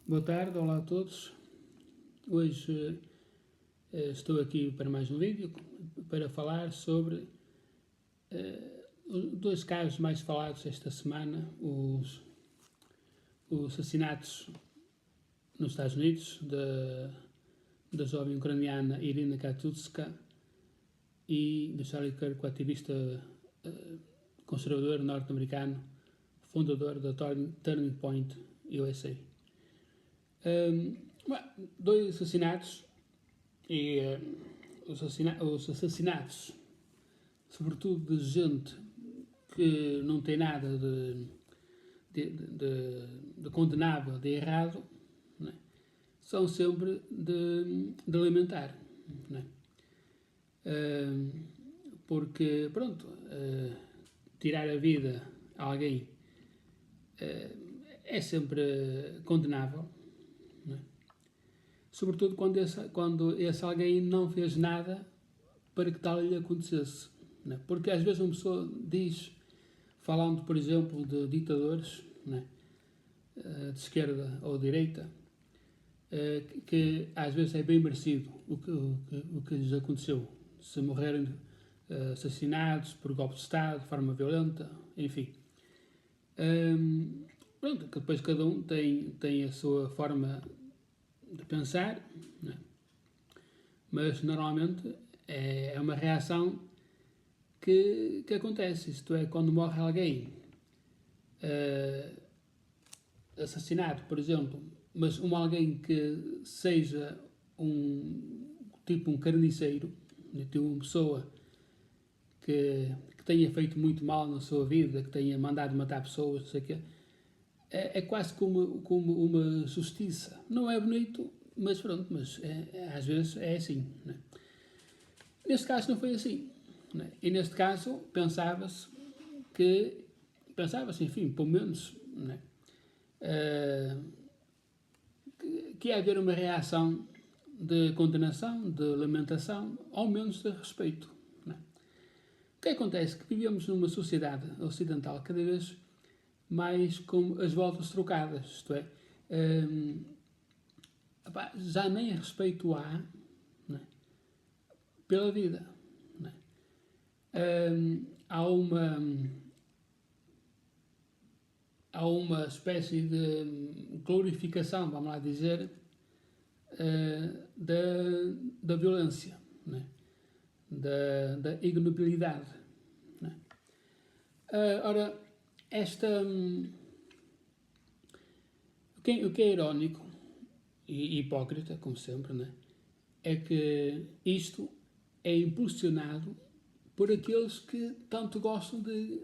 Boa tarde, olá a todos. Hoje estou aqui para mais um vídeo para falar sobre os dois casos mais falados esta semana, os assassinatos nos Estados Unidos da jovem ucraniana Irina Katutska e do Charlie Kirk, o ativista conservador norte-americano, fundador da Turning Point USA. Dois assassinatos e os assassinatos, sobretudo de gente que não tem nada de condenável, de errado, não é? São sempre de lamentar, não é? Porque, pronto, tirar a vida a alguém é sempre condenável, não é? Sobretudo quando esse alguém não fez nada para que tal lhe acontecesse, não é? Porque às vezes uma pessoa diz, falando por exemplo de ditadores, não é? De esquerda ou de direita, que às vezes é bem merecido o que lhes aconteceu, se morrerem assassinados por golpe de Estado, de forma violenta, enfim. Pronto, que depois cada um tem a sua forma de pensar, não é? Mas normalmente é uma reação que acontece, isto é, quando morre alguém assassinado, por exemplo, mas alguém que seja um carniceiro, tipo uma pessoa que tenha feito muito mal na sua vida, que tenha mandado matar pessoas, não sei o quê, é quase como uma justiça. Não é bonito, mas pronto, mas às vezes é assim, né? Neste caso não foi assim, né? E neste caso pensava-se, enfim, pelo menos, né? Que ia haver uma reação de condenação, de lamentação, ao menos de respeito, né? O que acontece? Que vivemos numa sociedade ocidental cada vez mais com as voltas trocadas, isto é, já nem respeito há, né, pela vida, né? Há uma espécie de glorificação, vamos lá dizer, da violência, né? da ignobilidade, né? Ora, o que é irónico e hipócrita, como sempre, né? É que isto é impulsionado por aqueles que tanto gostam de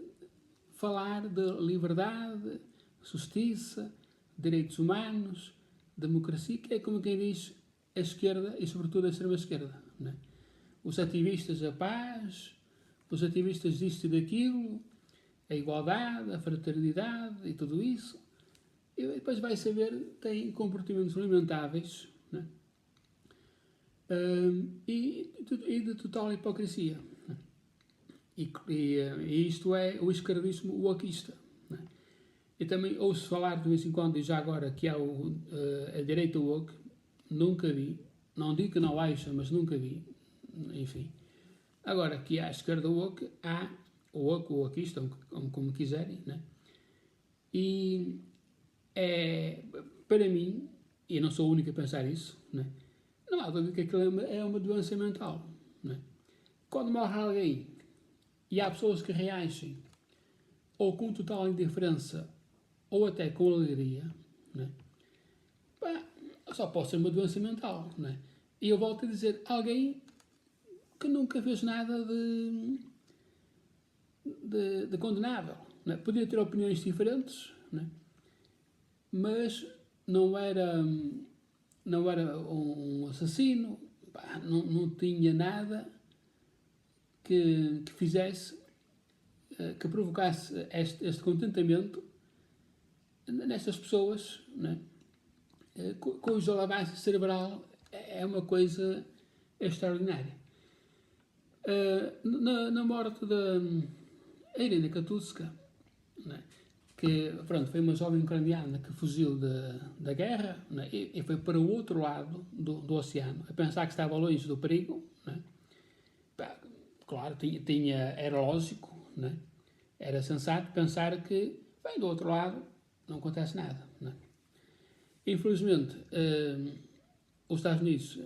falar de liberdade, justiça, direitos humanos, democracia, que é como quem diz a esquerda e sobretudo a extrema-esquerda, né? Os ativistas da paz, os ativistas disto e daquilo, a igualdade, a fraternidade e tudo isso, e depois vai saber, tem comportamentos lamentáveis, né? E de total hipocrisia, né? E isto é o esquerdismo wokeista, né? E também ouço falar de vez em quando, e já agora, que há a direita woke. Nunca vi, não digo que não haja, mas nunca vi, enfim. Agora, que há a esquerda woke, há o woke, o wokeista, como quiserem, né? E para mim, e eu não sou o único a pensar isso, né? Não há dúvida que aquilo é uma doença mental, né? Quando morre alguém e há pessoas que reagem ou com total indiferença ou até com alegria, né? Só pode ser uma doença mental, né? E eu volto a dizer, alguém que nunca fez nada de condenável, né? Podia ter opiniões diferentes, né? Mas não era um assassino, não tinha nada que fizesse, que provocasse este contentamento nestas pessoas, né? Cuja lavagem cerebral é uma coisa extraordinária. Na morte da Irina Katutska, né? que, pronto, foi uma jovem ucraniana que fugiu da guerra, né, e foi para o outro lado do oceano, a pensar que estava longe do perigo, né. Claro, era lógico, né, era sensato pensar que, bem, do outro lado não acontece nada, né. Infelizmente, os Estados Unidos,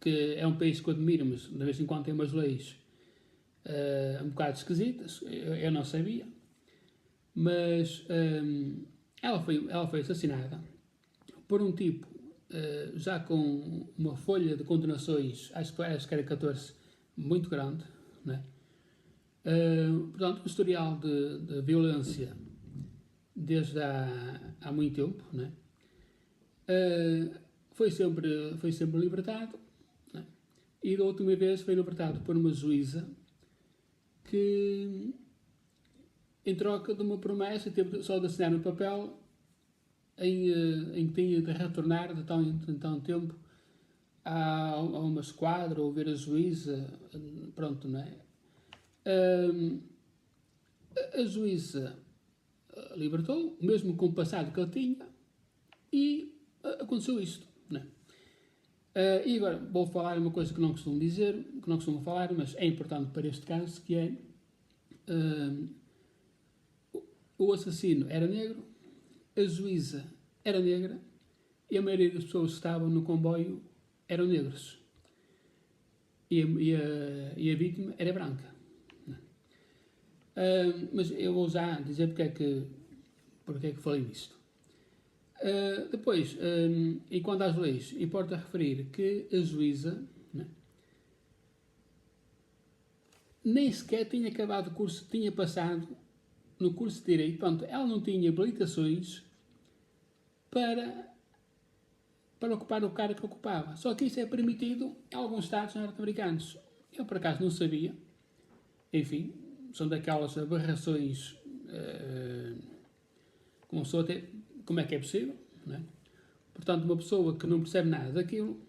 que é um país que eu admiro, mas de vez em quando tem umas leis um bocado esquisitas, eu não sabia, mas ela foi assassinada por um tipo já com uma folha de condenações, acho que era 14, muito grande, né? Portanto, um historial de violência desde há muito tempo, né? Foi sempre libertado, né? E da última vez foi libertado por uma juíza que, em troca de uma promessa, teve só de assinar no papel em que tinha de retornar de tão em tão tempo a uma esquadra ou ver a juíza, pronto, não é? A juíza libertou, mesmo com o passado que ele tinha, e aconteceu isto, não é? E agora vou falar uma coisa que não costumo dizer, que não costumo falar, mas é importante para este caso, que é o assassino era negro, a juíza era negra e a maioria das pessoas que estavam no comboio eram negros. E a vítima era branca. Mas eu vou já dizer porque é que falei nisto. Depois, e quanto às leis, importa referir que a juíza, né, nem sequer tinha acabado o curso, tinha passado no curso de Direito, portanto, ela não tinha habilitações para ocupar o cargo que ocupava. Só que isso é permitido em alguns estados norte-americanos. Eu, por acaso, não sabia. Enfim, são daquelas aberrações como é que é possível, não é? Portanto, uma pessoa que não percebe nada daquilo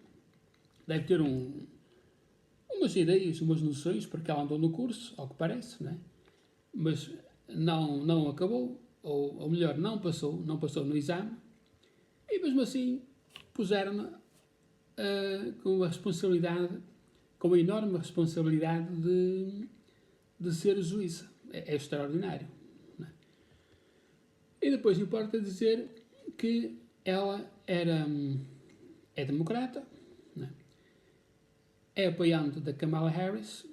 deve ter umas ideias, umas noções, porque ela andou no curso, ao que parece, não é? Mas não acabou, ou melhor, não passou no exame, e mesmo assim puseram-na com a responsabilidade, com a enorme responsabilidade de ser juíza. É extraordinário. Não é? E depois importa dizer que ela é democrata, não é apoiante da Kamala Harris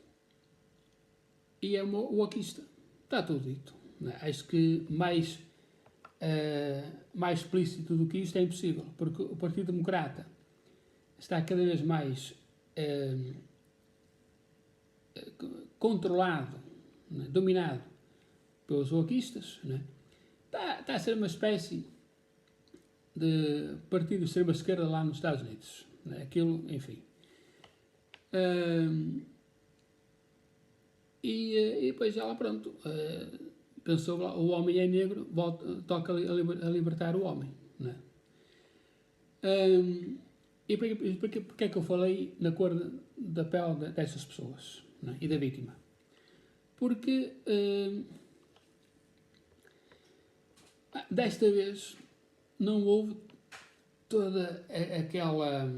e é uma wokeista. Está tudo dito. Não é? Acho que mais explícito do que isto é impossível, porque o Partido Democrata está cada vez mais controlado, né, dominado pelos wokeistas, né? Está a ser uma espécie de partido de extrema-esquerda lá nos Estados Unidos. Né? Aquilo, enfim. E depois ela, pronto, pensou lá, o homem é negro, toca a libertar o homem. Né? E porque é que eu falei na cor da pele dessas pessoas, né? E da vítima? Porque desta vez não houve toda aquela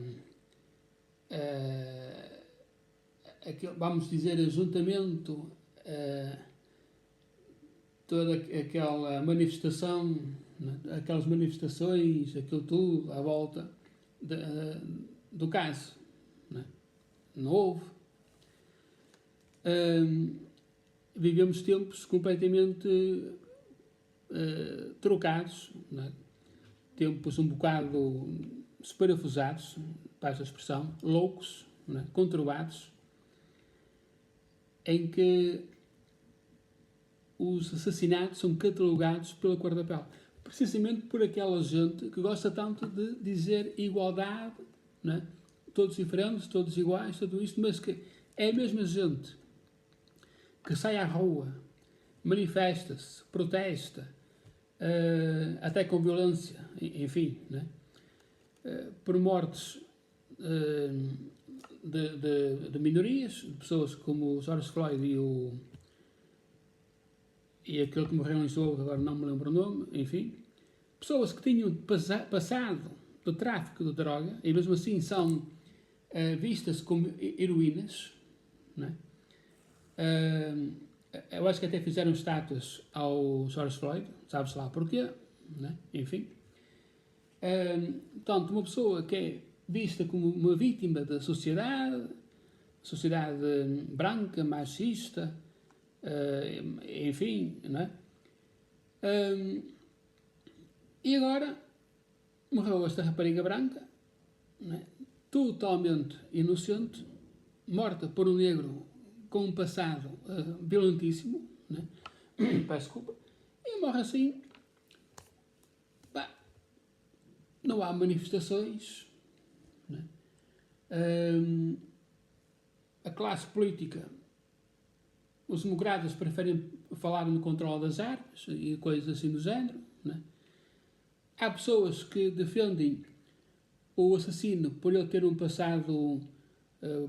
vamos dizer, ajuntamento, toda aquela manifestação, né? Aquelas manifestações, aquilo tudo à volta do caso. Né? Não houve. Vivemos tempos completamente trocados, né? Tempos um bocado esparafusados, para esta expressão, loucos, né? Conturbados, em que os assassinatos são catalogados pela cor da pele. Precisamente por aquela gente que gosta tanto de dizer igualdade, né? Todos diferentes, todos iguais, tudo isto, mas que é a mesma gente que sai à rua, manifesta-se, protesta, até com violência, enfim, né? Por mortes de minorias, de pessoas como o George Floyd e aquele que morreu em Lisboa, agora não me lembro o nome, enfim, pessoas que tinham passado do tráfico de droga e mesmo assim são vistas como heroínas, né? Eu acho que até fizeram estátuas ao George Floyd, sabe-se lá porquê, né? Enfim. Portanto, uma pessoa que é vista como uma vítima da sociedade branca, machista, enfim, né? E agora morreu esta rapariga branca, né? Totalmente inocente, morta por um negro com um passado violentíssimo, né? Peço desculpa, e morre assim. Bah, não há manifestações, né? A classe política, os democratas preferem falar no controle das armas e coisas assim do género, né? Há pessoas que defendem o assassino por ele ter um passado,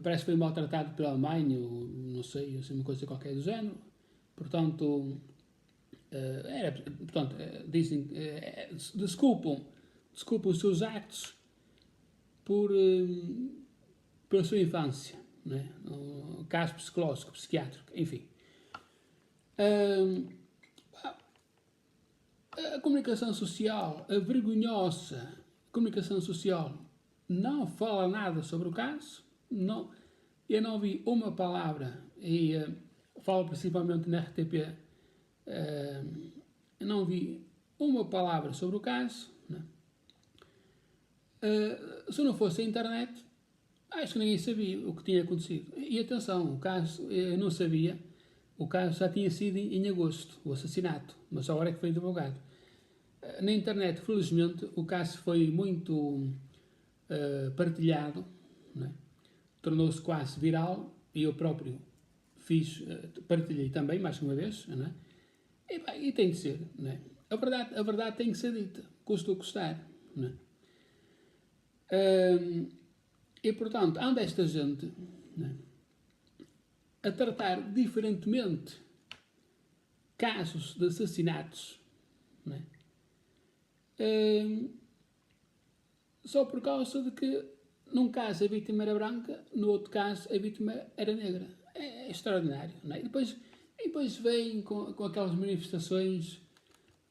parece que foi maltratado pela Alemanha, ou não sei, assim, uma coisa qualquer do género. Portanto, dizem, desculpam os seus actos pela sua infância, né? Um caso psicológico, psiquiátrico, enfim. A comunicação social, a vergonhosa comunicação social, não fala nada sobre o caso. Não, eu não vi uma palavra, e falo principalmente na RTP, eu não vi uma palavra sobre o caso, né? Se não fosse a internet, acho que ninguém sabia o que tinha acontecido. E atenção, o caso, eu não sabia, o caso já tinha sido em agosto, o assassinato, mas só agora é que foi divulgado. Na internet, felizmente, o caso foi muito partilhado, né? Tornou-se quase viral, e eu próprio partilhei também, mais uma vez, né? E tem de ser, né? A verdade tem que ser dita, custa o custar, né? E portanto, anda esta gente, né, a tratar diferentemente casos de assassinatos, né, só por causa de que num caso a vítima era branca, no outro caso a vítima era negra. É extraordinário, não é? E depois vêm com aquelas manifestações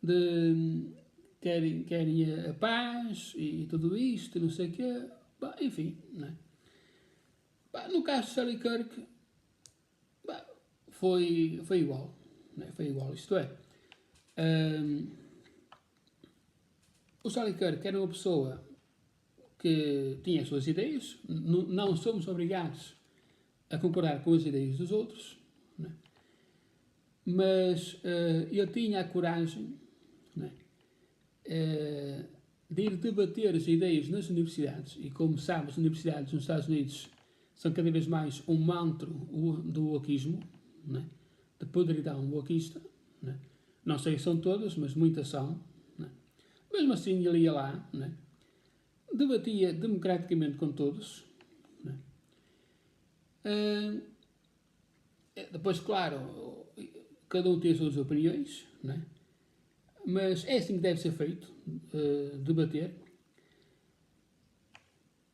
de querem a paz e tudo isto, e não sei o quê. Bah, enfim, não é? Bah, no caso de Charlie Kirk, bah, foi igual, não é? Foi igual, isto é, o Charlie Kirk era uma pessoa que tinha as suas ideias, não somos obrigados a concordar com as ideias dos outros, né? Mas ele tinha a coragem, né, de ir debater as ideias nas universidades, e como sabe, as universidades nos Estados Unidos são cada vez mais um mantro do wokeismo, né, de podridão wokeista, né? Não sei se são todas, mas muitas são, né? Mesmo assim ele ia lá, né, debatia democraticamente com todos, né? Depois, claro, cada um tem as suas opiniões, né? Mas é assim que deve ser feito, debater.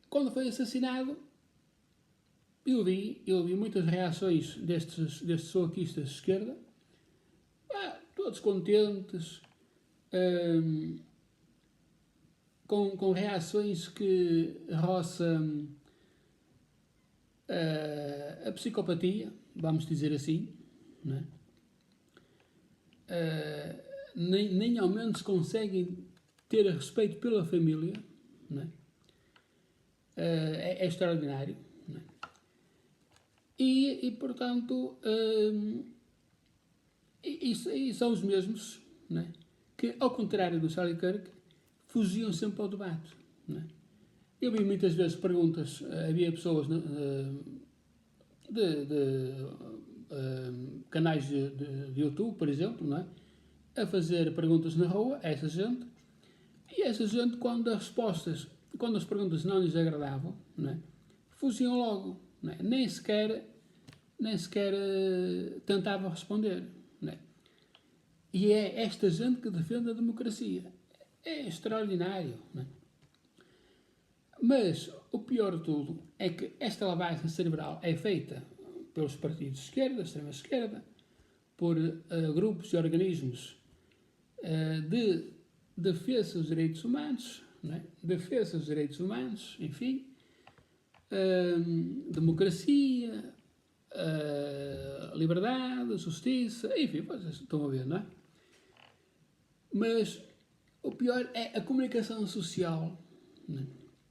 Quando foi assassinado, eu vi muitas reações destes soaquistas de esquerda, todos contentes, com reações que roçam a psicopatia, vamos dizer assim, né? Nem ao menos conseguem ter respeito pela família, né? É extraordinário, né? E portanto, e são os mesmos, né, que, ao contrário do Charlie Kirk, fugiam sempre ao debate, né? Eu vi muitas vezes perguntas, havia pessoas canais de YouTube, por exemplo, não é, a fazer perguntas na rua a essa gente, e essa gente, quando as perguntas não lhes agradavam, não é, fugiam logo, não é, nem sequer tentavam responder, não é. E é esta gente que defende a democracia. É extraordinário, não é? Mas o pior de tudo é que esta lavagem cerebral é feita pelos partidos de esquerda, extrema-esquerda, por grupos e organismos de defesa dos direitos humanos, não é? Defesa dos direitos humanos, enfim, democracia, liberdade, justiça, enfim, vocês estão a ver, não é? Mas o pior é a comunicação social, não é?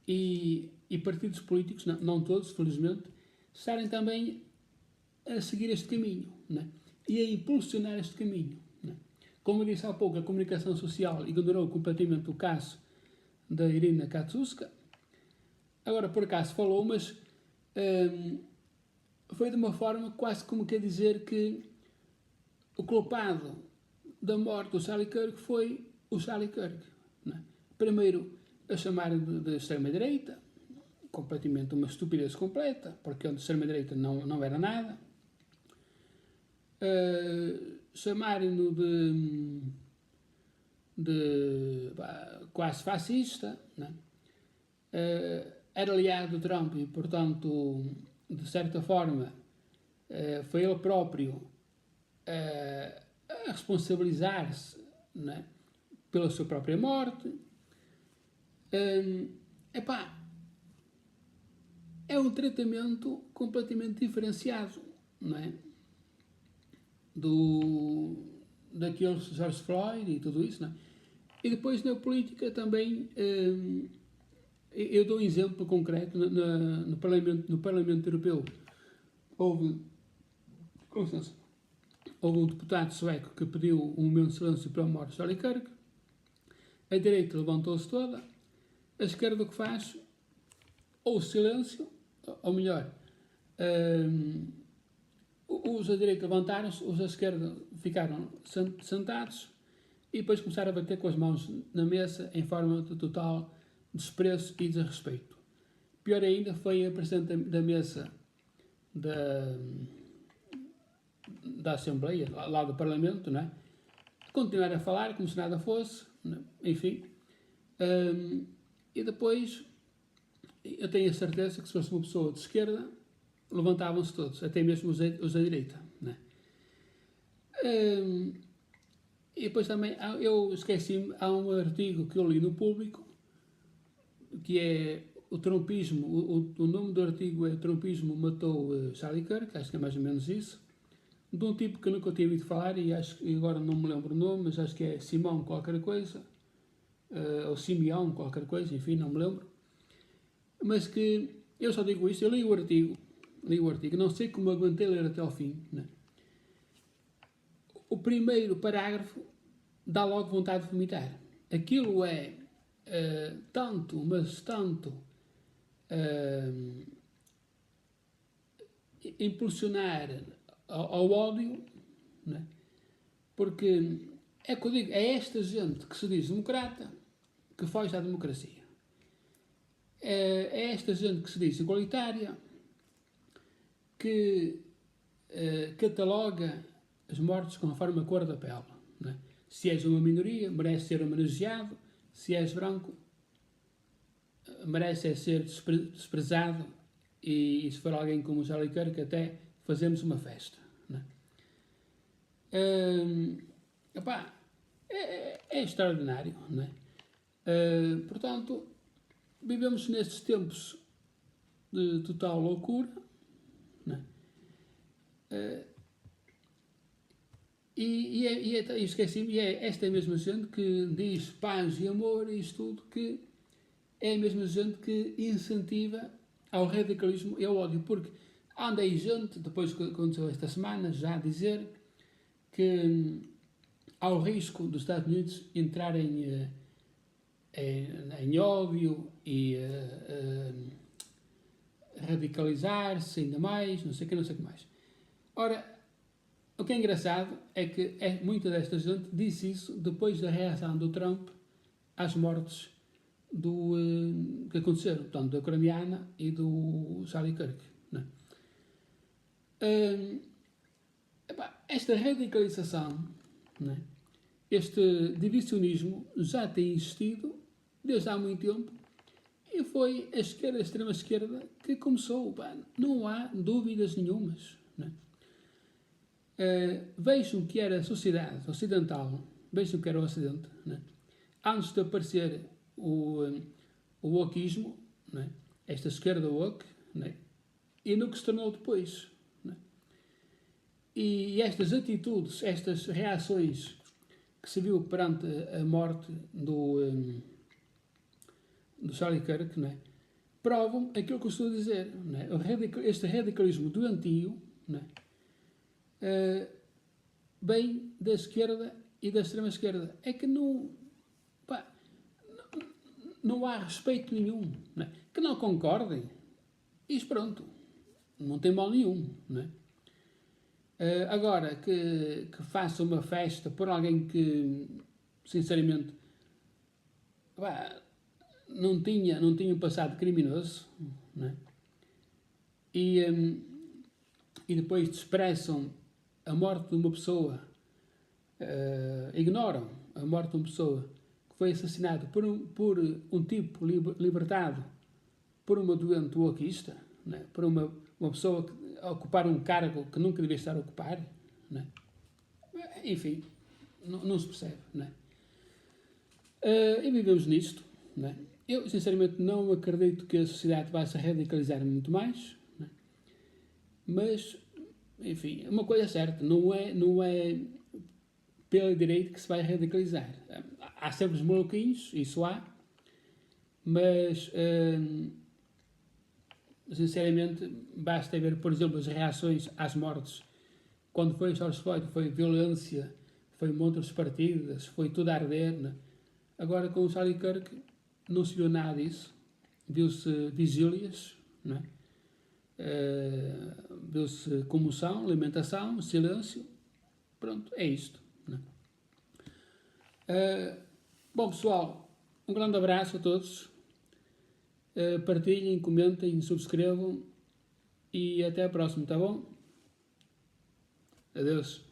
E partidos políticos, não todos, felizmente, estarem também a seguir este caminho, não é? E a impulsionar este caminho. Não é? Como eu disse há pouco, a comunicação social ignorou completamente o caso da Irina Katsuska. Agora, por acaso, falou, mas foi de uma forma quase como quer dizer que o culpado da morte do Charlie Kirk foi o Charlie Kirk. Não é? Primeiro, a chamar de extrema-direita, completamente uma estupidez completa, porque de extrema-direita não era nada. Chamarem-no de quase fascista, não é? Era aliado do Trump e, portanto, de certa forma, foi ele próprio a responsabilizar-se, não é? Pela sua própria morte. É um tratamento completamente diferenciado, não é? Daqueles George Floyd e tudo isso, não é? E depois na política também, eu dou um exemplo concreto, no Parlamento Europeu houve um deputado sueco que pediu um momento de silêncio para a morte de Charlie Kirk. A direita levantou-se toda, a esquerda o que faz? Ou silêncio, ou melhor, os da direita levantaram-se, os da esquerda ficaram sentados e depois começaram a bater com as mãos na mesa em forma de total desprezo e desrespeito. Pior ainda foi a presidente da mesa da Assembleia, lá do Parlamento, não é? Continuar a falar como se nada fosse, enfim. E depois, eu tenho a certeza que se fosse uma pessoa de esquerda, levantavam-se todos, até mesmo os da direita, não é? E depois também, eu esqueci-me, há um artigo que eu li no Público, que é o trumpismo, o nome do artigo é Trumpismo matou Charlie Kirk, acho que é mais ou menos isso, de um tipo que nunca tinha ouvido falar e agora não me lembro o nome, mas acho que é Simão qualquer coisa, ou Simeão qualquer coisa, enfim, não me lembro. Mas que, eu só digo isso, eu li o artigo, não sei como aguentei ler até ao fim, né? O primeiro parágrafo dá logo vontade de vomitar. Aquilo é tanto impulsionar ao ódio, né? Porque é que eu digo, é esta gente que se diz democrata que foge à democracia. É esta gente que se diz igualitária que cataloga as mortes conforme a cor da pele, né? Se és uma minoria, merece ser homenageado. Se és branco, merece ser desprezado. E se for alguém como o Charlie Kirk, até fazemos uma festa, né? É extraordinário, né? Portanto, vivemos nestes tempos de total loucura, né? E esqueci-me, e é esta mesma gente que diz paz e amor e isto tudo, que é a mesma gente que incentiva ao radicalismo e ao ódio, porque anda aí gente, depois que aconteceu esta semana, já a dizer que há o risco dos Estados Unidos entrarem em ódio e radicalizar-se ainda mais, não sei o que mais. Ora, o que é engraçado é que muita desta gente disse isso depois da reação do Trump às mortes que aconteceram, portanto, da ucraniana e do Charlie Kirk, né? Esta radicalização, né, este divisionismo já tem existido desde há muito tempo e foi a esquerda, a extrema-esquerda, que começou. Pá, não há dúvidas nenhumas. Não é? Vejam que era a sociedade ocidental, vejam que era o Ocidente, não é? Antes de aparecer o wokismo, não é? Esta esquerda woke, não é? E no que se tornou depois. Não é? E estas atitudes, estas reações que se viu perante a morte do Charlie Kirk, não é? Provam aquilo que eu estou a dizer. Não é? Este radicalismo doentio, não é? Vem da esquerda e da extrema-esquerda. É que pá, não há respeito nenhum. Não é? Que não concordem. Isso pronto. Não tem mal nenhum. Não é? Agora, que faça uma festa por alguém que, sinceramente, pá, não tinha um passado criminoso, não é? E depois desprezam a morte de uma pessoa, ignoram a morte de uma pessoa que foi assassinada por um tipo libertado por uma doente wokeista, não é? Por uma pessoa que a ocupar um cargo que nunca devia estar a ocupar, não é? Enfim, não se percebe, não é? E vivemos nisto, não é? Eu, sinceramente, não acredito que a sociedade vá se radicalizar muito mais, não é? Mas, enfim, uma coisa é certa, não é pelo direito que se vai radicalizar. Há sempre os maluquinhos, isso há, mas, sinceramente, basta ver, por exemplo, as reações às mortes. Quando foi George Floyd, foi violência, foi montas partidas, foi tudo a arder, né? Agora, com o Charlie Kirk, não se viu nada disso. Viu-se vigílias, não é? Viu-se comoção, lamentação, silêncio. Pronto, é isto. Não é? Bom, pessoal, um grande abraço a todos. Partilhem, comentem, subscrevam e até a próxima, tá bom? Adeus.